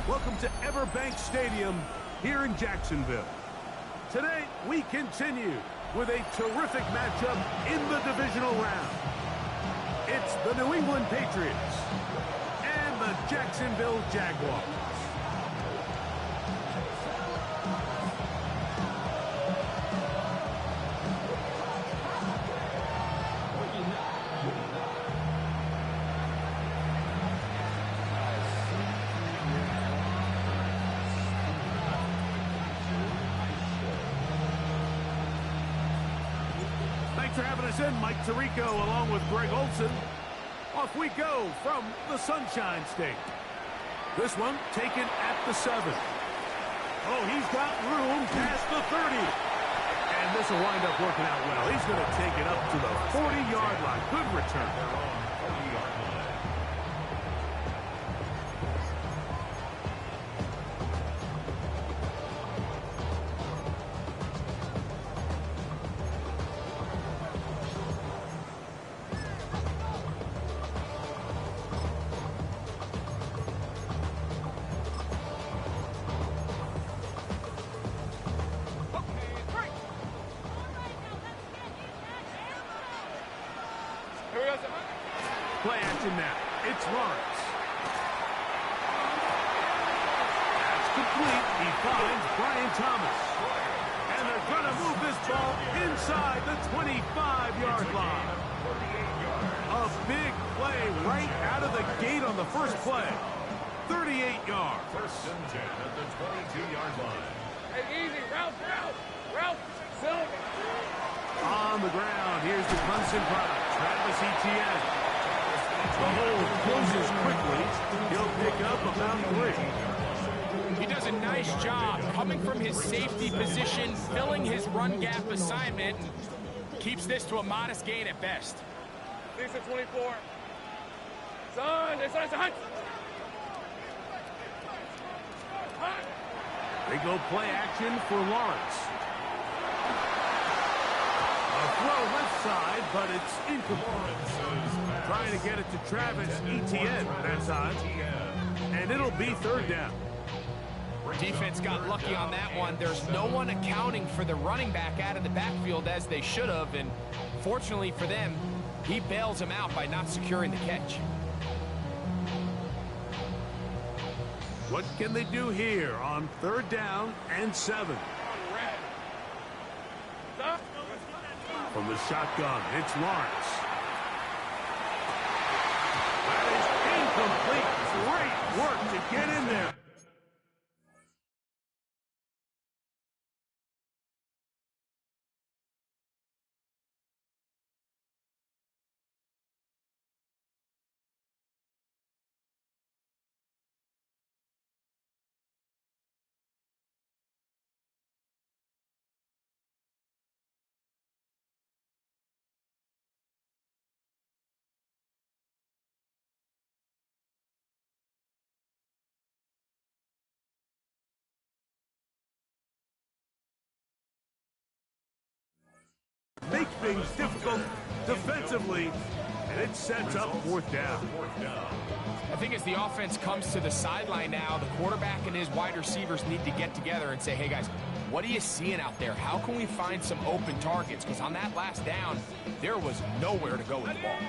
Welcome to Everbank Stadium here in Jacksonville. Today, we continue with a terrific matchup in the divisional round. It's the New England Patriots and the Jacksonville Jaguars. Thanks for having us in, Mike Tirico, along with Greg Olson. Off we go from the Sunshine State. This one taken at the 7. Oh, he's got room past the 30. And this will wind up working out well. He's going to take it up to the 40-yard line. Good return. Play action now. It's Lawrence. That's complete. He finds Brian Thomas. And they're going to move this ball inside the 25-yard line. A big play right out of the gate on the first play. 38 yards. First and 10 at the 22-yard line. Hey, easy. Ralph. Silver. On the ground, here's the Clemson product, Travis Etienne. The hole closes quickly. He'll pick up about 3. He does a nice job coming from his safety position, filling his run gap assignment, and keeps this to a modest gain at best. 6 to 24. Son. They go play action for Lawrence. A throw left side, but it's incomplete. Trying to get it to Travis Etienne that time. And it'll be 3rd down. Defense got lucky on that one. There's no one accounting for the running back out of the backfield as they should have, and fortunately for them, he bails them out by not securing the catch. What can they do here on 3rd down and 7? From the shotgun, it's Lawrence. That is incomplete. Great work to get in there. Make things difficult defensively, and it sets up 4th down. I think as the offense comes to the sideline now, the quarterback and his wide receivers need to get together and say, hey guys, what are you seeing out there? How can we find some open targets? Because on that last down, there was nowhere to go with the ball.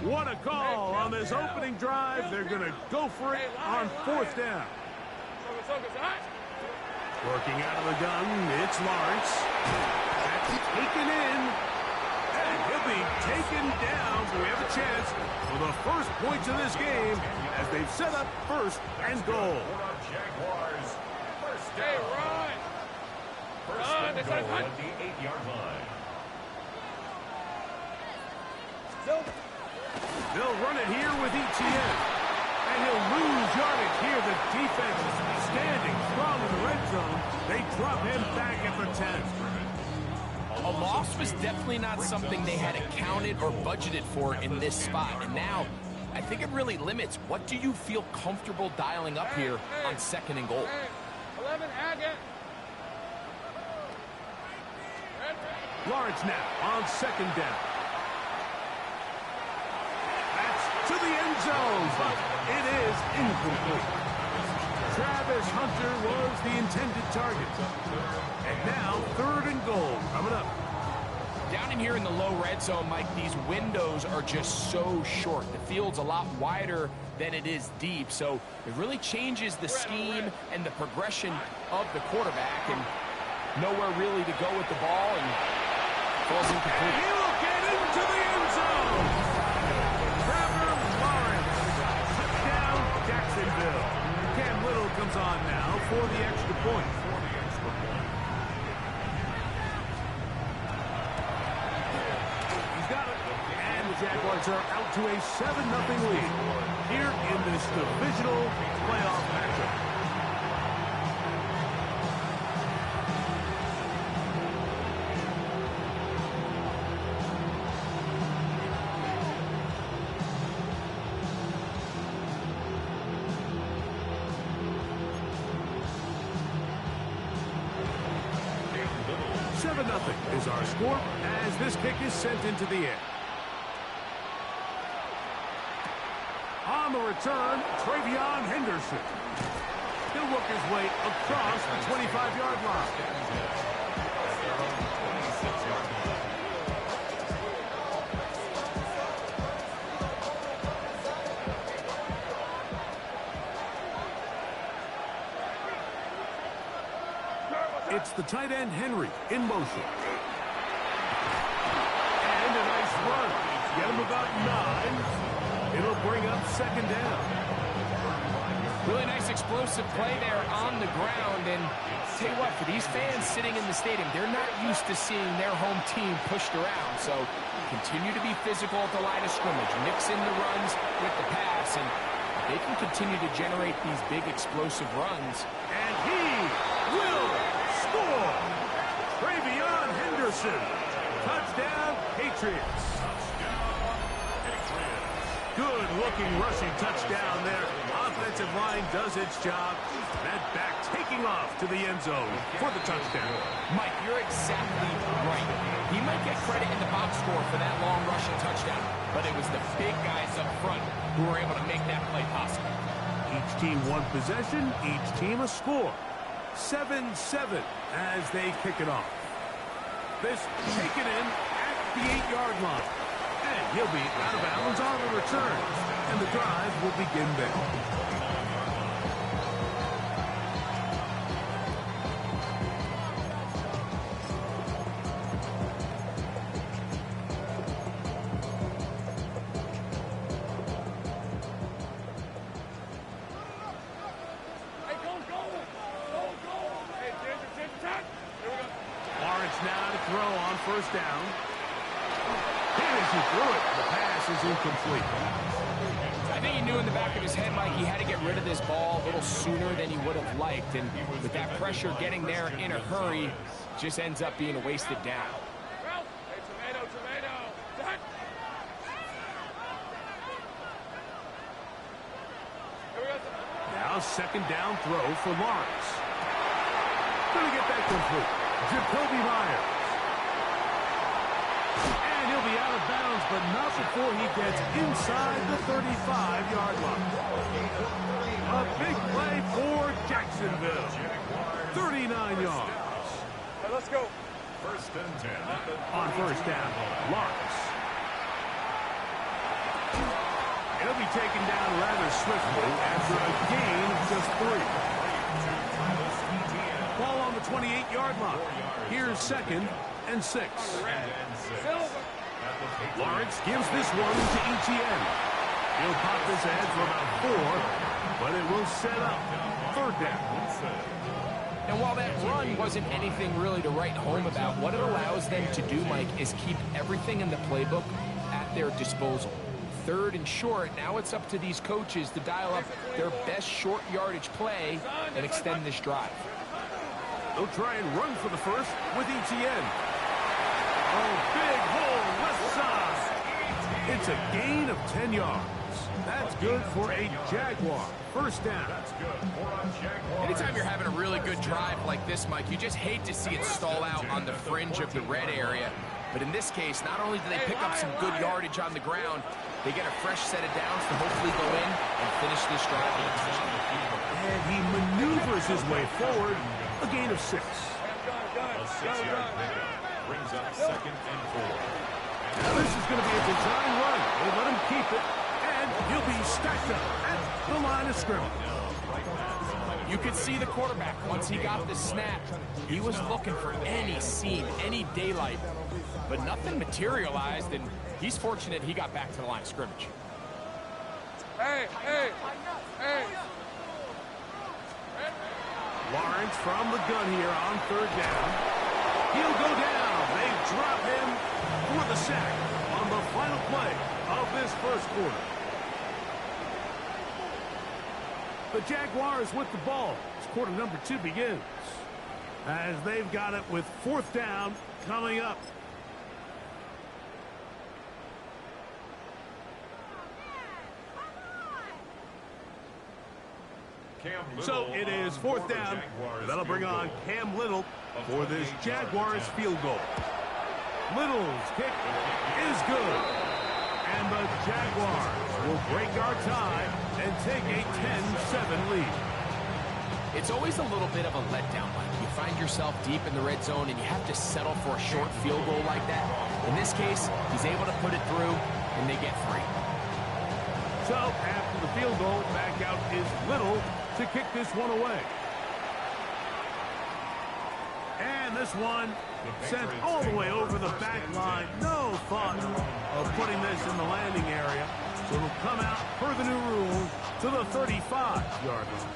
What a call on this opening drive. They're going to go for it on 4th down. Working out of the gun, it's Lawrence. That's taken in. And he'll be taken down. So we have a chance for the first points of this game as they've set up 1st and goal. Jaguars. First Hey, down. run. First Run. and goal at the 8-yard line. They'll run it here with Etienne. And he'll lose yardage here. The defense is standing strong in the red zone. They drop him back at the 10. A loss was definitely not something they had accounted or budgeted for in this spot. And now, I think it really limits what do you feel comfortable dialing up here on 2nd and goal. 11, Agate. Lawrence now on 2nd down. That's to the end zone, but it is incomplete. Travis Travis Hunter was the intended target. And now, 3rd and goal coming up. Down in here in the low red zone, Mike, these windows are just so short. The field's a lot wider than it is deep, so it really changes the scheme and the progression of the quarterback, and nowhere really to go with the ball, and falls incomplete. And he will get into the end zone. Trevor Lawrence, touchdown, Jacksonville. Cam Little comes on now for the extra point. He's got it. And the Jaguars are out to a 7-0 lead here in this divisional playoff matchup. Nothing is our score as this kick is sent into the air. On the return, Travion Henderson. He'll work his way across the 25-yard line. It's the tight end, Henry, in motion. And a nice run. Get him about 9. It'll bring up 2nd down. Really nice explosive play there on the ground. And tell you what, for these fans sitting in the stadium, they're not used to seeing their home team pushed around. So continue to be physical at the line of scrimmage. Mix in the runs with the pass. And they can continue to generate these big explosive runs. And he will score! Travion Henderson. Touchdown, Patriots. Good-looking rushing touchdown there. Offensive line does its job. That back taking off to the end zone for the touchdown. Mike, you're exactly right. He might get credit in the box score for that long rushing touchdown, but it was the big guys up front who were able to make that play possible. Each team one possession, each team a score. 7-7 as they kick it off. This taken in at the 8-yard line. And he'll be out of bounds on the return. And the drive will begin there. First down. And as he threw it, the pass is incomplete. I think he knew in the back of his head, Mike, he had to get rid of this ball a little sooner than he would have liked. And with that pressure getting there in a hurry, just ends up being a wasted down. Hey, tomato. Done. Now 2nd down throw for Lawrence. Going to get that complete. Jacoby Myers. And he'll be out of bounds, but not before he gets inside the 35-yard line. A big play for Jacksonville. 39 yards. Right, let's go. 1st and 10. On 1st down, Lawrence. He'll be taken down rather swiftly after a gain of just 3. Ball on the 28-yard line. Here's 2nd and 6. Lawrence gives this one to Etienne. He'll pop this ahead for about 4, but it will set up 3rd down. And while that run wasn't anything really to write home about, what it allows them to do, Mike, is keep everything in the playbook at their disposal. 3rd and short, now it's up to these coaches to dial up their best short yardage play and extend this drive. They'll try and run for the first with Etienne. Oh, big hole left side. It's a gain of 10 yards. That's good for a Jaguar. 1st down. Anytime you're having a really good drive like this, Mike, you just hate to see it stall out on the fringe of the red area. But in this case, not only do they pick up some good yardage on the ground, they get a fresh set of downs to hopefully go in and finish this drive. And he maneuvers pushes his way forward. A gain of 6. A 6-yard pickup brings up 2nd and 4. Now this is going to be a design run. They let him keep it, and he'll be stacked up at the line of scrimmage. You could see the quarterback, once he got the snap, he was looking for any seam, any daylight, but nothing materialized, and he's fortunate he got back to the line of scrimmage. Hey, hey, hey. Lawrence from the gun here on 3rd down. He'll go down. They drop him for the sack on the final play of this first quarter. The Jaguars with the ball as quarter number 2 begins. As they've got it with 4th down coming up. So it is 4th down. That'll bring on Cam Little for this Jaguars field goal. Little's kick is good. And the Jaguars will break our tie and take a 10-7 lead. It's always a little bit of a letdown, Mike. You find yourself deep in the red zone and you have to settle for a short field goal like that. In this case, he's able to put it through and they get 3. So after the field goal, back out is Little to kick this one away. And this one sent all the way over the back line. No thought of putting this in the landing area. So it'll come out per the new rule to the 35-yard line.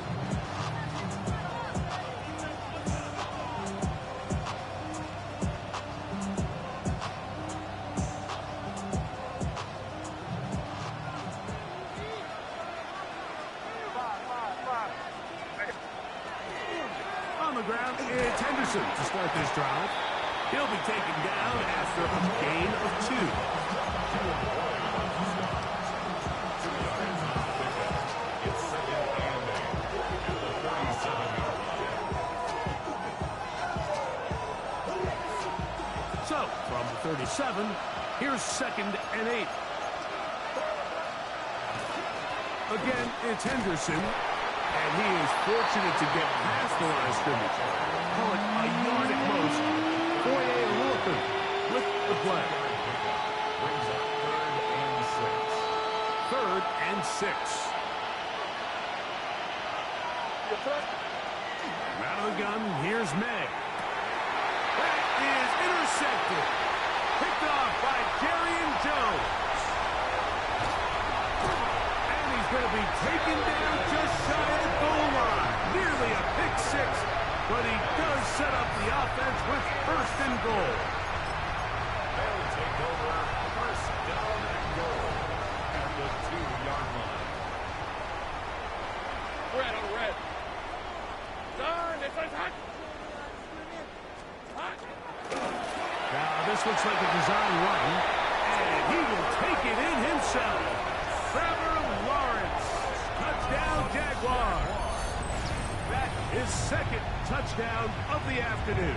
On the ground, it's Henderson to start this drive. He'll be taken down after a gain of 2. It's 2nd and 8 at the 37-yard line. So, from the 37, here's 2nd and 8. Again, it's Henderson. And he is fortunate to get past the line of scrimmage. Call it a yard at most. Foye Oluokun with the play. Brings up 3rd and 6. 3rd and 6. Out of the gun, here's May. That is intercepted. Picked off by Jarrian Jones. And he's going to be taken down just shy of the goal line. Nearly a pick 6, but he does set up the offense with 1st and goal. They'll take over 1st down and goal at the 2-yard line. Red on red. Done. It's hot. Hot. Now this looks like a design run, and he will take it in himself. Trevor Lawrence, touchdown Jaguars. That is 2nd touchdown of the afternoon.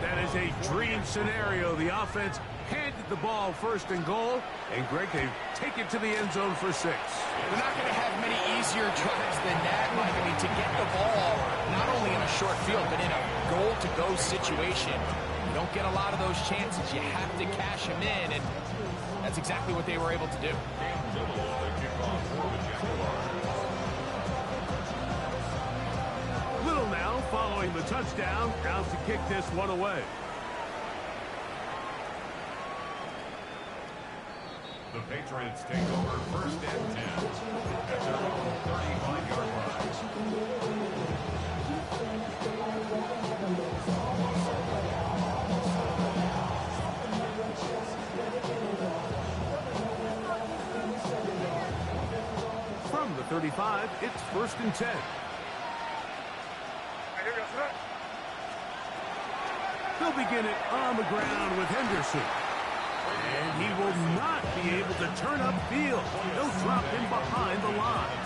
That is a dream scenario. The offense handed the ball 1st and goal, and Greg, they take it to the end zone for 6. They're not going to have many easier drives than that, Mike. I mean, to get the ball not only in a short field, but in a goal-to-go situation. You don't get a lot of those chances. You have to cash them in, and that's exactly what they were able to do. Little now following the touchdown, out to kick this one away. The Patriots take over 1st and 10 at their own 35-yard line. From the 35, it's 1st and 10. They'll begin it on the ground with Henderson. And he will not be able to turn upfield. They'll drop him behind the line.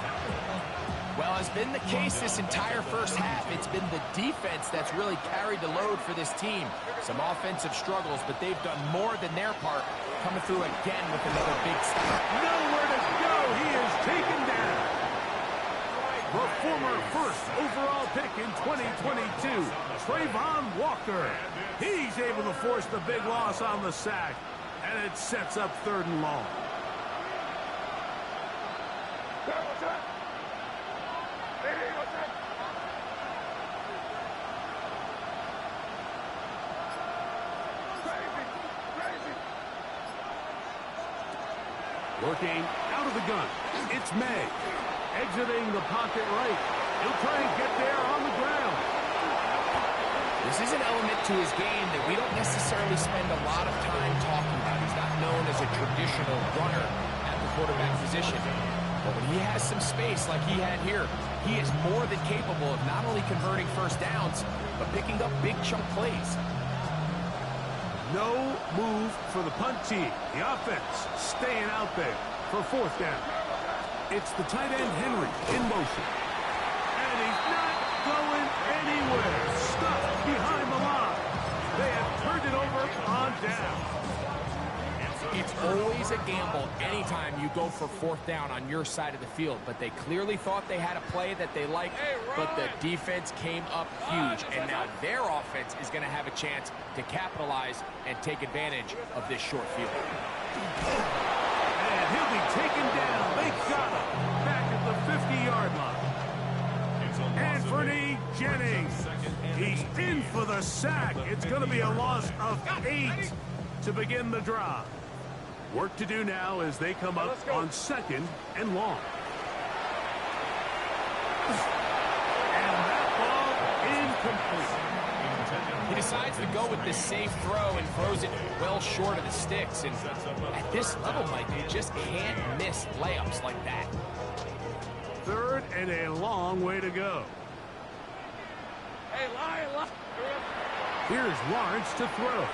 Well, as been the case this entire first half, it's been the defense that's really carried the load for this team. Some offensive struggles, but they've done more than their part, coming through again with another big stop. Nowhere to go. He is taken down. the former first overall pick in 2022, Trayvon Walker. He's able to force the big loss on the sack, and it sets up 3rd and long. Working out of the gun, it's May. Exiting the pocket right. He'll try and get there on the ground. This is an element to his game that we don't necessarily spend a lot of time talking about. He's not known as a traditional runner at the quarterback position. But when he has some space like he had here, he is more than capable of not only converting first downs, but picking up big chunk plays. No move for the punt team. The offense staying out there for 4th down. It's the tight end Henry in motion. And he's not going anywhere. Stuck behind the line. They have turned it over on down. It's always a gamble anytime you go for 4th down on your side of the field, but they clearly thought they had a play that they liked, but the defense came up huge, and now their offense is going to have a chance to capitalize and take advantage of this short field. And he'll be taken down. They got him back at the 50-yard line. Anthony Jennings, he's in for the sack. It's going to be a loss of 8 to begin the drive. Work to do now as they come up on 2nd and long. And that ball incomplete. He decides to go with this safe throw and throws it well short of the sticks. And at this level, Mike, you just can't miss layups like that. 3rd and a long way to go. Hey, Lion. Here's Lawrence to throw.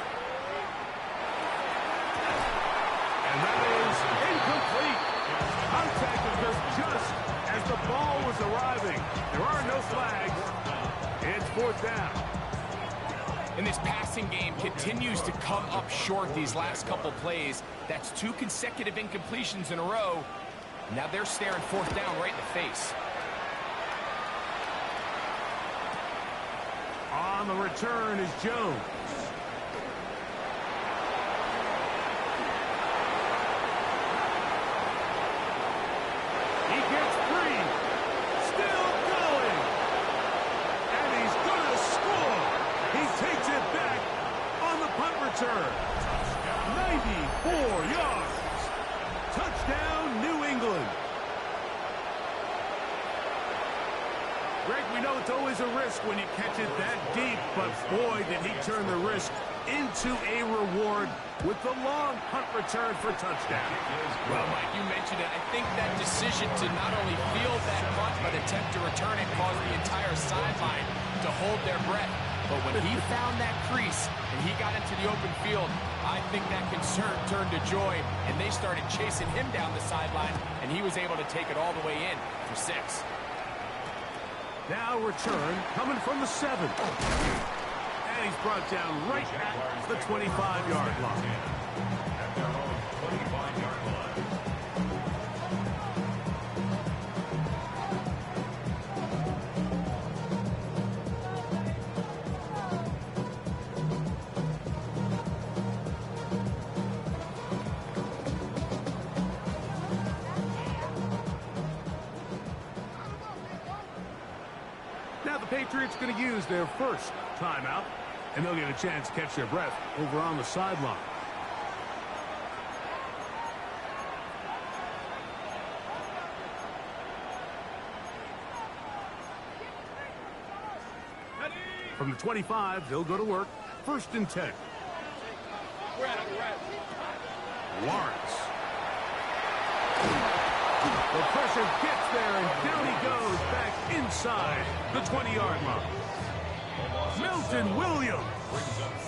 And that is incomplete. Contact occurred just as the ball was arriving. There are no flags. It's 4th down. And this passing game continues to come up short these last couple plays. That's 2 consecutive incompletions in a row. Now they're staring 4th down right in the face. On the return is Jones. He gets free. Still going. And he's going to score. He takes it back on the punt return. 94 yards. Touchdown, New England. Greg, we know it's always a risk when you catch it that deep, but boy, did he turn the risk into a reward with the long punt return for touchdown. Well, Mike, you mentioned it. I think that decision to not only field that punt, but attempt to return it caused the entire sideline to hold their breath. But when he found that crease and he got into the open field, I think that concern turned to joy, and they started chasing him down the sideline, and he was able to take it all the way in for 6. Now return coming from the 7. And he's brought down right at the 25-yard line. At their own 25-yard line. Now the Patriots going to use their first timeout, and they'll get a chance to catch their breath over on the sideline. From the 25, they'll go to work. 1st and 10. Lawrence. The pressure gets there, and down he goes back inside the 20-yard line. Milton Williams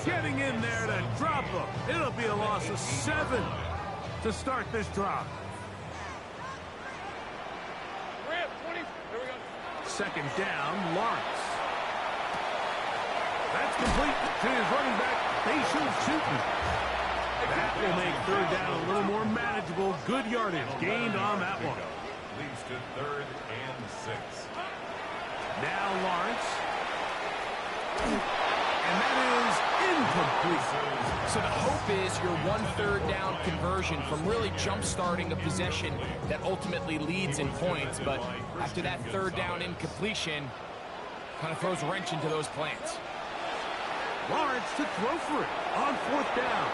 getting in there to drop him. It'll be a loss of 7 to start this drive. 2nd down, Lawrence. That's complete to his running back, Bayshore Shooten. That will make 3rd down a little more manageable. Good yardage gained on that one. Leads to 3rd and 6. Lawrence. And that is incomplete. So the hope is your 1/3 down conversion from really jump-starting a possession that ultimately leads in points. But after that 3rd down incompletion, kind of throws a wrench into those plans. Lawrence to throw for it on 4th down.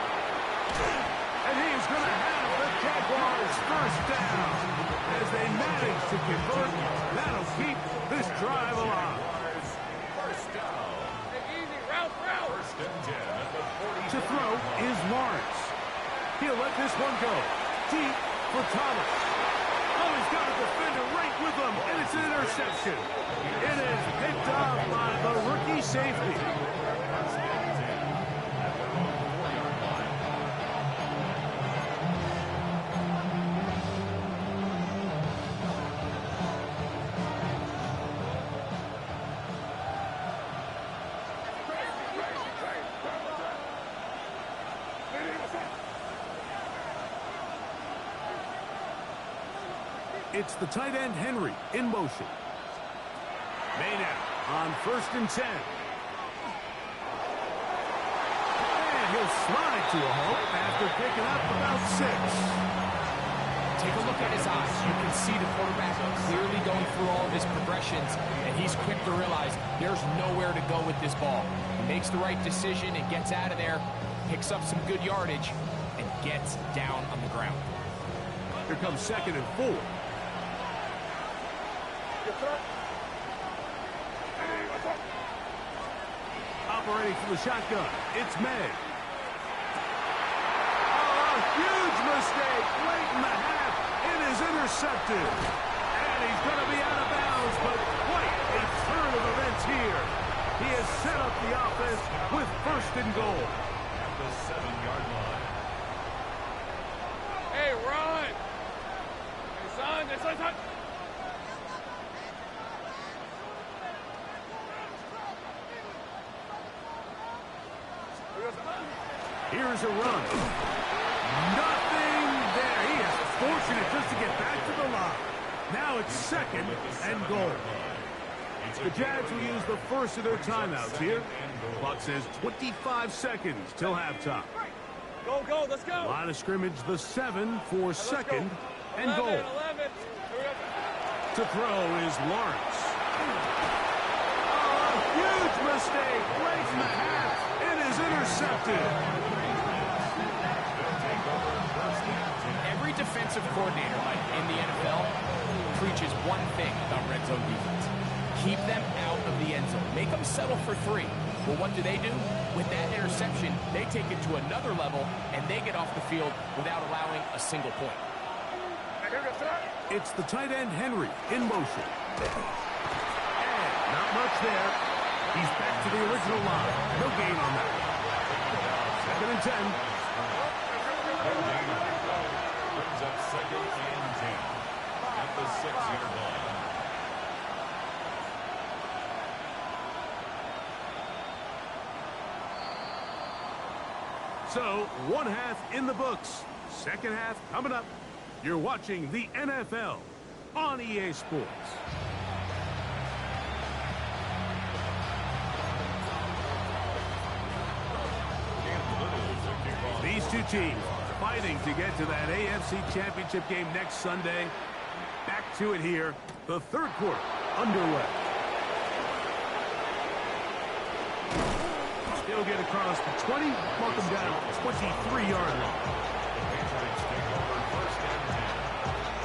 And he is going to have the Jaguars' 1st down as they manage to convert. That'll keep this drive alive. To throw is Lawrence. He'll let this one go. Deep for Thomas. Oh, he's got a defender right with him, and it's an interception. It is picked up by the rookie safety. It's the tight end, Henry, in motion. Maynard on 1st and 10. And he'll slide to a hole after picking up about 6. Take a look at his eyes. You can see the quarterback clearly going through all of his progressions, and he's quick to realize there's nowhere to go with this ball. He makes the right decision and gets out of there, picks up some good yardage, and gets down on the ground. Here comes 2nd and 4. Operating from the shotgun, it's May. Oh, a huge mistake late in the half. It is intercepted. And he's going to be out of bounds, but quite a turn of events here. He has set up the offense with 1st and goal. At the 7-yard line. Hey, run! Hey, son, son. Here's a run. Nothing there. He is fortunate just to get back to the line. Now it's 2nd and goal. The Jags will use the first of their timeouts here. Clock says 25 seconds till halftime. Go, let's go. Line of scrimmage, the 7 for 2nd and goal. 11. To throw is Lawrence. Oh, a huge mistake late in the half. It is intercepted. Every defensive coordinator, Mike, in the NFL preaches one thing about red zone defense. Keep them out of the end zone. Make them settle for 3. Well, what do? With that interception, they take it to another level, and they get off the field without allowing a single point. It's the tight end, Henry, in motion. And not much there. He's back to the original line. No gain on that. 2nd and 10. Brings up 2nd and 10 at the 6-yard line. So, 1 half in the books. 2nd half coming up. You're watching the NFL on EA Sports. These two teams fighting to get to that AFC Championship game next Sunday. Back to it here. The 3rd quarter underway. He'll get across the 20, mark him down at the 23-yard line. The Patriots take over 1st and 10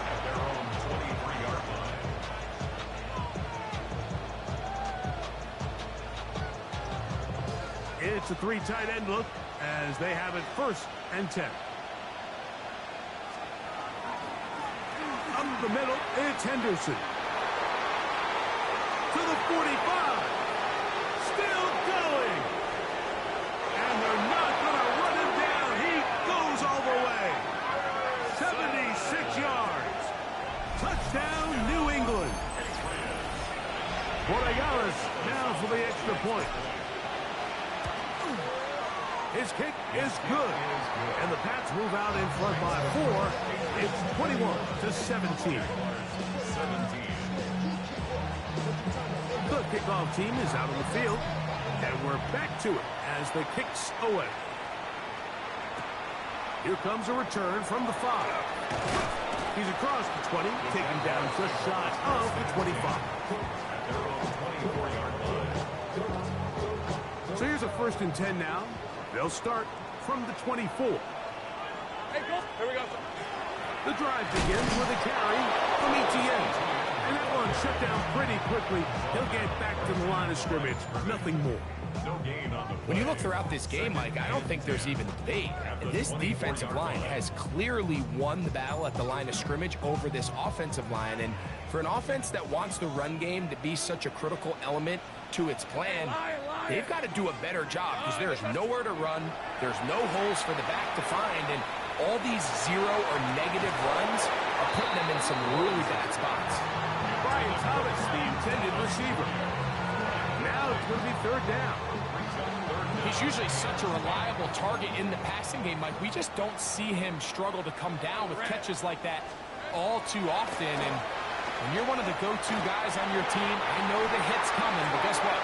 at their own 23-yard line. It's a 3 tight end look as they have it 1st and 10. Up the middle, it's Henderson. To the 45. Still going. And they're not going to run him down. He goes all the way. 76 yards. Touchdown, New England. Borregales now for the extra point. His kick is good. And the Pats move out in front by 4. It's 21-17. The kickoff team is out on the field. And we're back to it as the kick's away. Here comes a return from the 5. He's across the 20, taken down just shy of the 25. So here's a 1st and 10 now. They'll start from the 24. Hey, go. Here we go. The drive begins with a carry from Etienne. And that one shut down pretty quickly. He'll get back to the line of scrimmage. Nothing more. No gain on the When you look throughout this game, Mike, I don't think there's even debate. This defensive line has clearly won the battle at the line of scrimmage over this offensive line. And for an offense that wants the run game to be such a critical element to its plan, they've got to do a better job because there's nowhere to run. There's no holes for the back to find. And all these 0 or negative runs are putting them in some really bad spots. Brian Thomas, the intended receiver. Now it's going to be 3rd down. He's usually such a reliable target in the passing game, Mike. We just don't see him struggle to come down with catches like that all too often. And when you're one of the go-to guys on your team, I know the hit's coming, but guess what?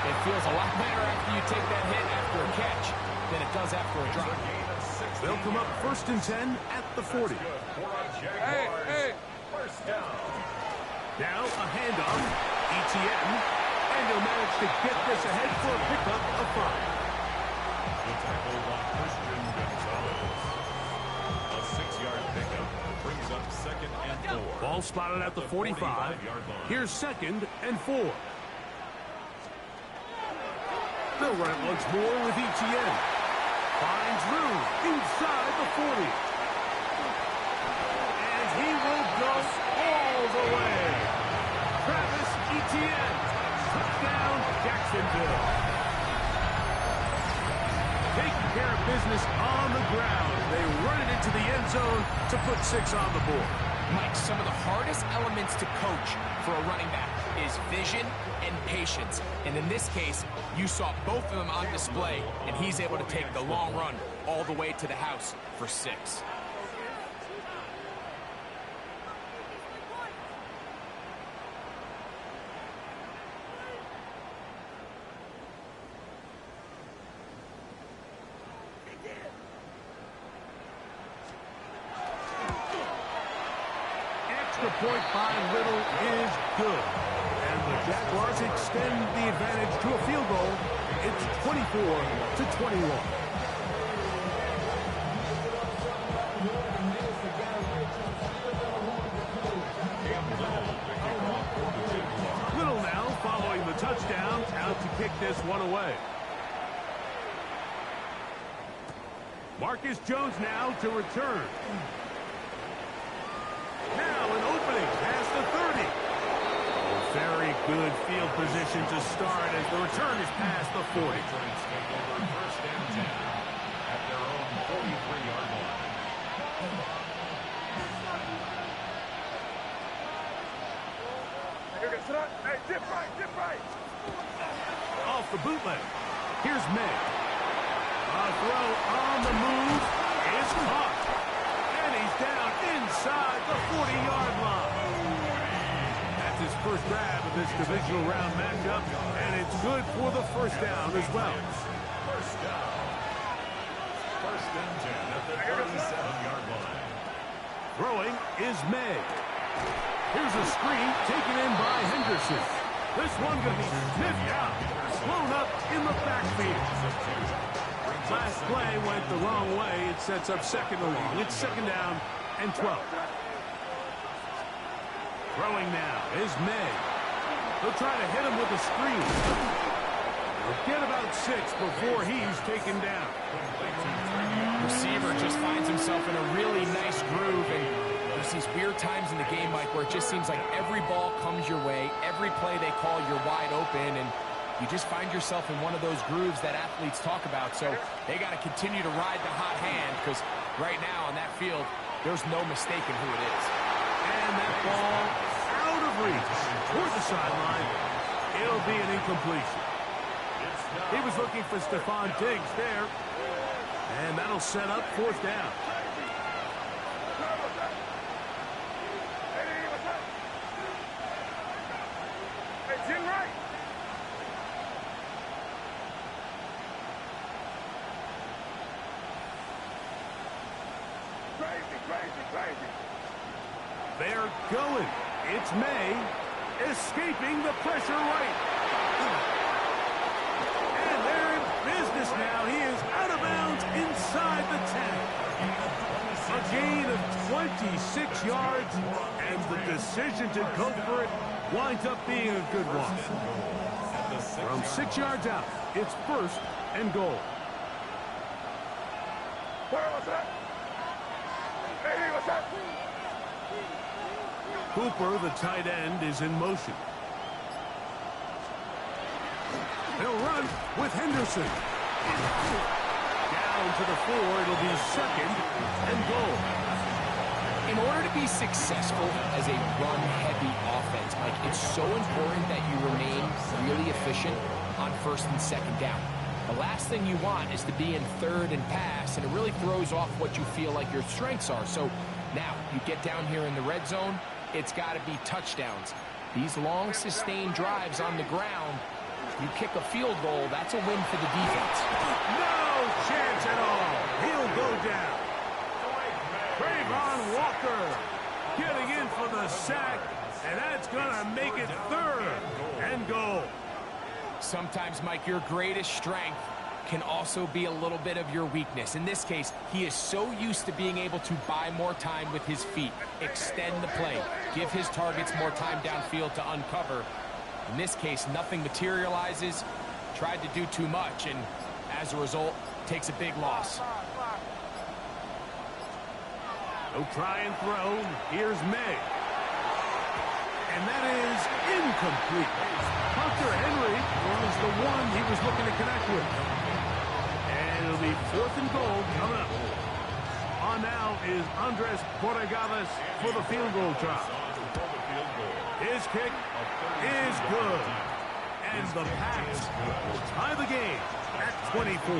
It feels a lot better after you take that hit after a catch than it does after a drop. They'll come up 1st and 10 at the 40. Hey. First down. Now a handoff. Etienne. And he'll manage to get this ahead for a pickup of 5. The tackle by Christian Gonzalez. A 6-yard pickup brings up 2nd and 4. Ball spotted at the 45. Here's 2nd and 4. They'll run it once more with Etienne. Finds room inside the 40. And he will go all the way. Travis Etienne. Touchdown, Jacksonville. Taking care of business on the ground. They run it into the end zone to put 6 on the board. Mike, some of the hardest elements to coach for a running back is vision and patience. And in this case, you saw both of them on display, and he's able to take the long run all the way to the house for 6. Extra point by Little is good. And the Jaguars extend the advantage to a field goal. It's 24-21. Little now following the touchdown, out to kick this one away. Marcus Jones now to return. Now an opening past the 30. Oh, very good field position to start as the return is past the 40. First and 10 at their own 43-yard line. Hey, dip right. Off the bootleg. Here's May. A throw on the move is caught. And he's down inside the 40-yard line. That's his first grab of this divisional round matchup, and it's good for the first down as well. First down. First and 10 at the 37-yard line. Throwing is May. Here's a screen taken in by Henderson. This one going to be sniffed out, blown up in the backfield. Last play went the wrong way. It sets up 2nd and long. It's 2nd down and 12. Throwing now is May. They'll try to hit him with a screen. They'll get about 6 before he's taken down. Receiver just finds himself in a really nice groove, and there's these weird times in the game, Mike, where it just seems like every ball comes your way, every play they call, you're wide open, and you just find yourself in one of those grooves that athletes talk about. So they got to continue to ride the hot hand, because right now on that field, there's no mistaking who it is. And that ball out of reach toward the sideline. It'll be an incompletion. He was looking for Stephon Diggs there. And that'll set up 4th down. Hey, Jim Wright. They're going. It's May escaping the pressure right. And they're in business now. He is out of bounds inside the 10. A gain of 26 yards, and the decision to go for it winds up being a good one. From 6 yards out, it's first and goal. Cooper, the tight end, is in motion. He'll run with Henderson. Down to the 4. It'll be second and goal. In order to be successful as a run-heavy offense, Mike, it's so important that you remain really efficient on first and second down. The last thing you want is to be in third and pass, and it really throws off what you feel like your strengths are. So now you get down here in the red zone, it's got to be touchdowns. These long, sustained drives on the ground, you kick a field goal, that's a win for the defense. No chance at all. He'll go down. Trayvon Walker getting in for the sack, and that's going to make it third and goal. Sometimes, Mike, your greatest strength can also be a little bit of your weakness. In this case, he is so used to being able to buy more time with his feet, extend the play, give his targets more time downfield to uncover. In this case, nothing materializes, tried to do too much, and as a result, takes a big loss. No try and throw. Here's May. And that is incomplete. Hunter Henry was the one he was looking to connect with. And it'll be fourth and goal coming up. On now is Andres Borregales for the field goal try. His kick is good. And the Pats tie the game at 24.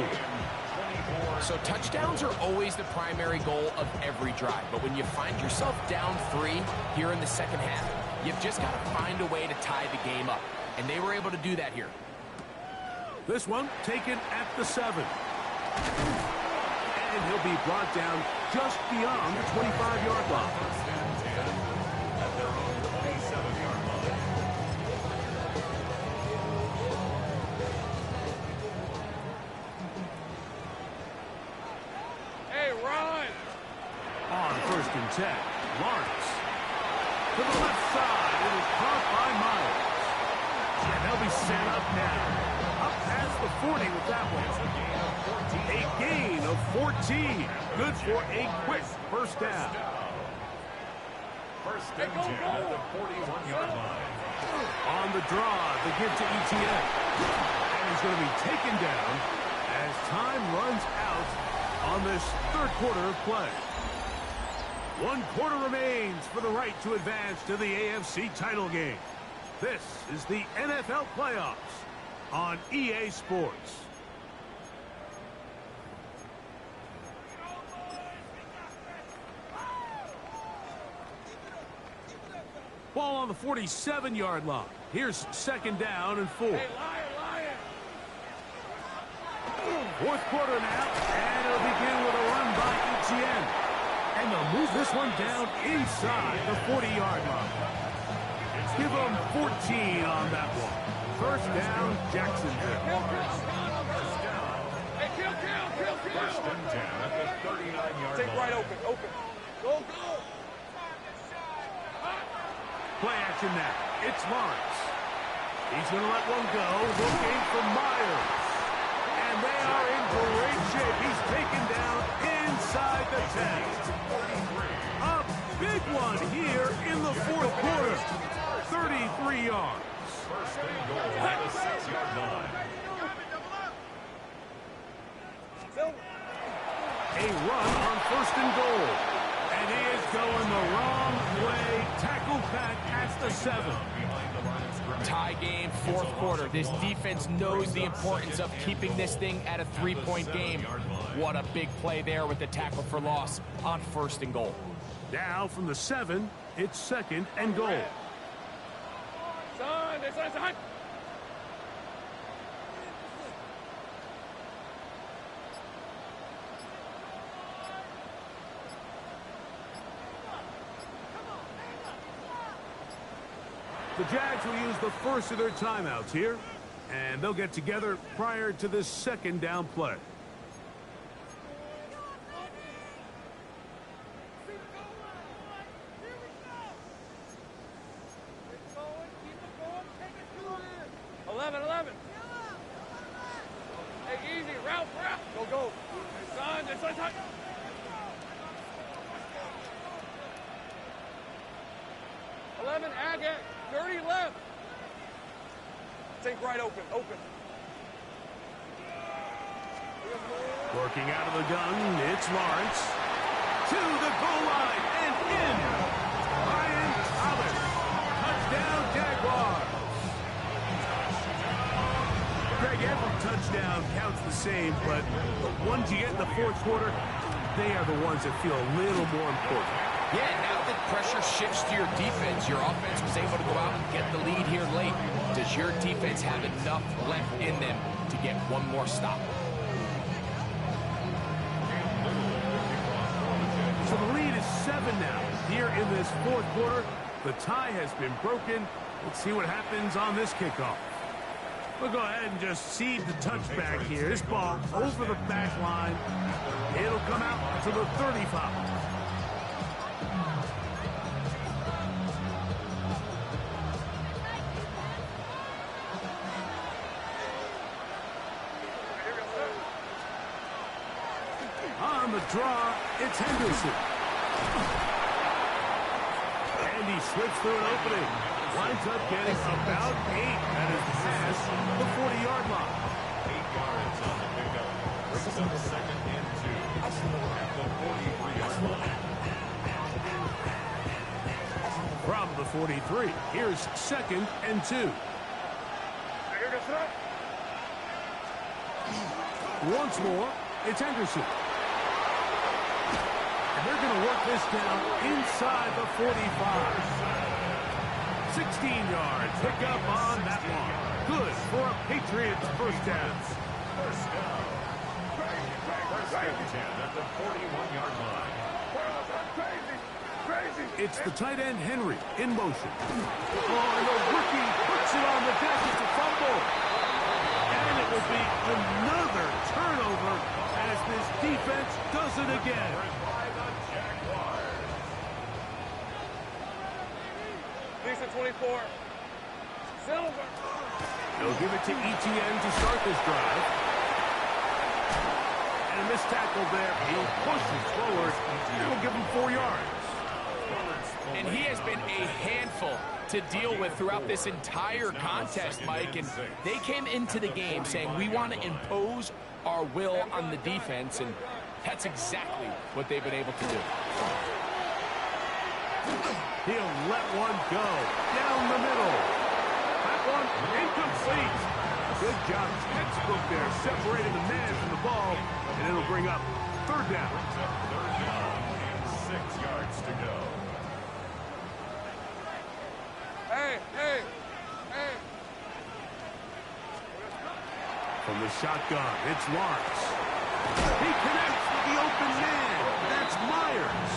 So touchdowns are always the primary goal of every drive. But when you find yourself down 3 here in the second half, you've just got to find a way to tie the game up. And they were able to do that here. This one taken at the 7. And he'll be brought down just beyond the 25-yard line. At their own 27-yard line. Hey, run! On first and 10, Lawrence. To the left side, it is caught by Myers. And they'll be set up now. Up past the 40 with that one. A gain of 14. Good for a quick first down. First and 10 at the 41-yard line. On the draw, the give to ETN. And he's going to be taken down as time runs out on this third quarter of play. 1 quarter remains for the right to advance to the AFC title game. This is the NFL playoffs on EA Sports. Ball on the 47-yard line. Here's second down and 4. Hey, Lion! Fourth quarter now, and it'll begin with a run by ETN. And they'll move this one down inside the 40-yard line. Give them 14 on that one. First down, Jacksonville. Hey, kill! First and 10 at the 39-yard line. Take right open. Go! Play action now. It's Lawrence. He's going to let one go, looking for Myers. And they are in great shape. He's taken down inside the 10. A big one here in the fourth quarter. 33 yards. First and goal at the 6-yard line. A run on first and goal. And he is going the wrong way. Tackled back at the 7. Tie game, fourth quarter. This defense knows the importance of keeping this thing at a 3-point game. What a big play there with the tackle for loss on first and goal. Now from the 7, it's second and goal. Son! The Jags will use the first of their timeouts here, and they'll get together prior to this second down play. Go. Son, this one's hot. Agate, 30 left. Take right open. Working out of the gun, it's Lawrence. To the goal line and in. Ryan Thomas. Touchdown, Jaguars. Greg, every touchdown counts the same, but the ones you get in the fourth quarter, they are the ones that feel a little more important. Yeah, now that pressure shifts to your defense, your offense was able to go out and get the lead here late. Does your defense have enough left in them to get one more stop? So the lead is 7 now. Here in this fourth quarter, the tie has been broken. Let's see what happens on this kickoff. We'll go ahead and just seed the touchback here. This ball over the back line. It'll come out to the 35. On the draw, it's Henderson. And he slips through an opening. Winds up getting about 8. That is the pass, the 40-yard line. 8 yards on the pickup. Brings up second and 2 at the 43-yard line. From the 43, here's second and 2. Once more, it's Henderson. And they're going to work this down inside the 45. 16 yards. Pick up on that one. Good for a Patriots first down. First down. First and 10 at the 41-yard line. It's the tight end, Henry, in motion. Oh, and the rookie puts it on the deck. It's a fumble. And it will be another turnover as this defense does it again. Lisa 24. Silver. They'll give it to Etienne to start this drive. And a missed tackle there. He pushes forward. It'll give him 4 yards. And he has been a handful to deal with throughout this entire contest, Mike. And they came into the game saying, we want to impose our will on the defense. And that's exactly what they've been able to do. He'll let one go down the middle. That one incomplete. Good job, textbook there, separating the man from the ball, and it'll bring up third down. Third down and 6 yards to go. Hey. From the shotgun, it's Lawrence. He connects with the open man. That's Myers.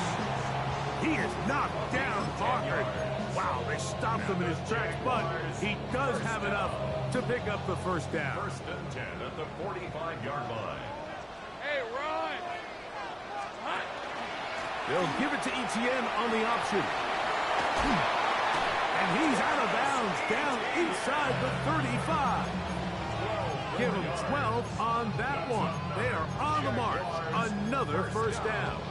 He is knocked down hard. Wow, they stopped him in his tracks, but he does have enough to pick up the first down. First and 10 at the 45-yard line. Hey, Ron. They'll give it to Etienne on the option. And he's out of bounds down inside the 35. Give him 12 on that one. They are on the march. Another first down.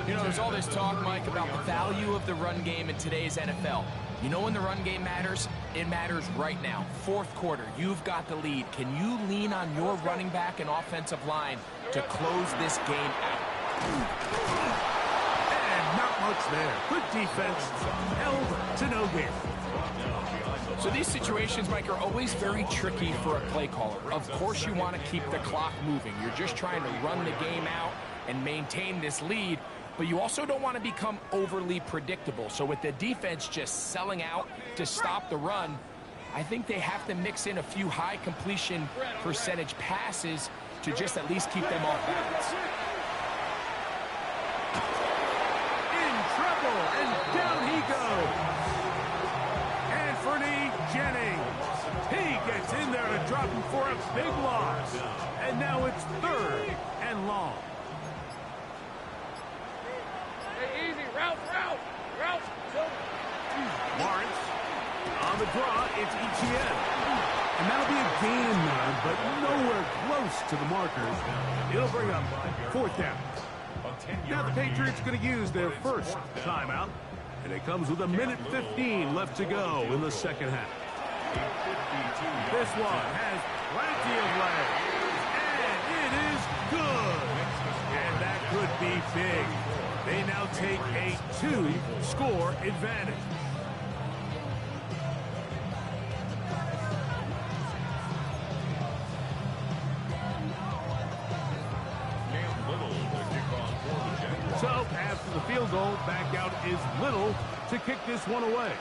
You know, there's all this talk, Mike, about the value of the run game in today's NFL. You know when the run game matters? It matters right now. Fourth quarter, you've got the lead. Can you lean on your running back and offensive line to close this game out? And not much there. Good defense. Held to no gain. So these situations, Mike, are always very tricky for a play caller. Of course you want to keep the clock moving. You're just trying to run the game out and maintain this lead, but you also don't want to become overly predictable. So with the defense just selling out to stop the run, I think they have to mix in a few high completion percentage passes to just at least keep them off balance. In trouble, and down he goes. gets in there to drop him for a big loss. And now it's 3rd and long. Hey, easy. Route. Lawrence on the draw. It's Etienne. And that'll be a gain there, but nowhere close to the markers. It'll bring up 4th down. Now the Patriots going to use their first timeout. And it comes with 1:15 left to go in the second half. This one has plenty of legs. And it is good. And that could be big. They now take a 2-score advantage. So, after the field goal, back out is Little to kick this one away.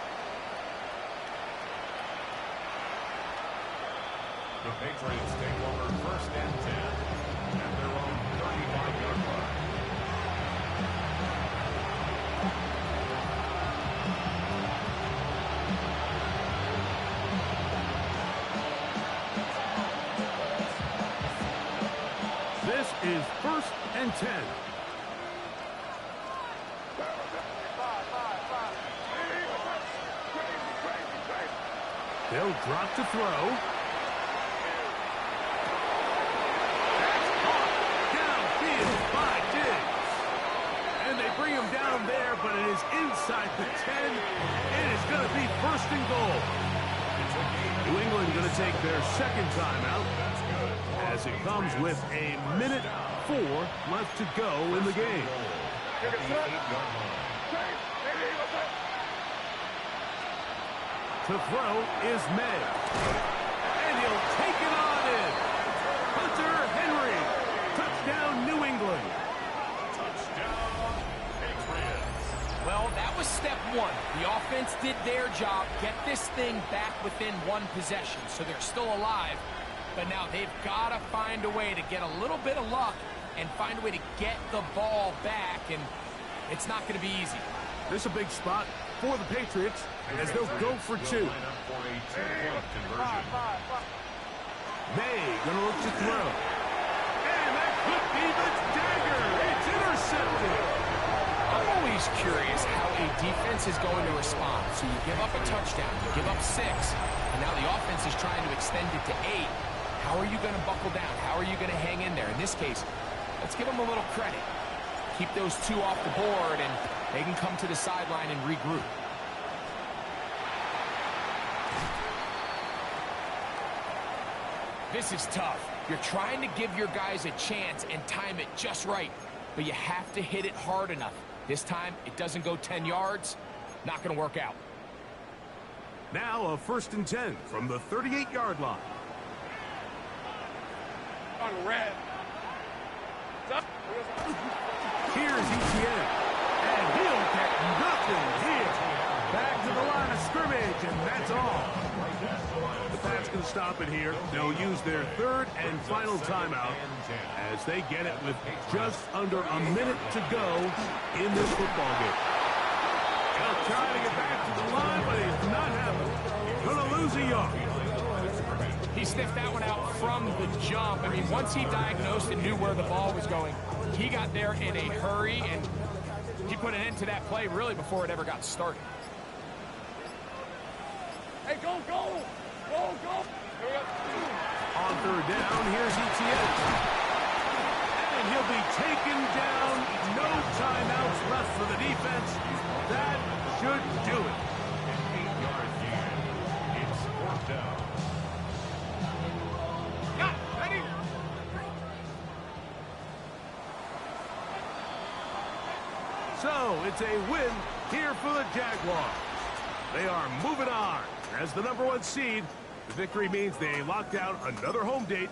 The Patriots take over 1st and 10 at their own 35-yard line. This is 1st and 10. They'll drop to throw. That's caught downfield by Diggs. And they bring him down there, but it is inside the 10. It is going to be 1st and goal. New England going to take their second timeout as it comes with 1:04 left to go in the game. To throw is May. And he'll take it on in. Hunter Henry. Touchdown, New England. Touchdown, Patriots. Well, that was step 1. The offense did their job, get this thing back within 1 possession, so they're still alive. But now they've got to find a way to get a little bit of luck and find a way to get the ball back, and it's not going to be easy. This is a big spot for the Patriots as they'll go for 2. May gonna look to throw. And that could be the dagger. It's intercepted. I'm always curious how a defense is going to respond. So you give up a touchdown, you give up 6, and now the offense is trying to extend it to 8. How are you going to buckle down? How are you going to hang in there? In this case, let's give them a little credit. Keep those 2 off the board, and they can come to the sideline and regroup. This is tough. You're trying to give your guys a chance and time it just right, but you have to hit it hard enough. This time, it doesn't go 10 yards. Not going to work out. Now a 1st and 10 from the 38-yard line. On red. Here's Etienne. And he'll get nothing here. Back to the line of scrimmage, and that's all. The Pats can stop it here. They'll use their 3rd and final timeout as they get it with just under a minute to go in this football game. They'll try to get back to the line, but it's not happening. Gonna lose a yard. He sniffed that one out from the jump. I mean, once he diagnosed and knew where the ball was going, he got there in a hurry, and he put an end to that play really before it ever got started. Hey, go! Here we go. On 3rd down, here's Etienne. And he'll be taken down. No timeouts left for the defense. That should do it. An 8-yard gain. It's 4th down. Ready? So it's a win here for the Jaguars. They are moving on as the #1 seed. The victory means they locked down another home date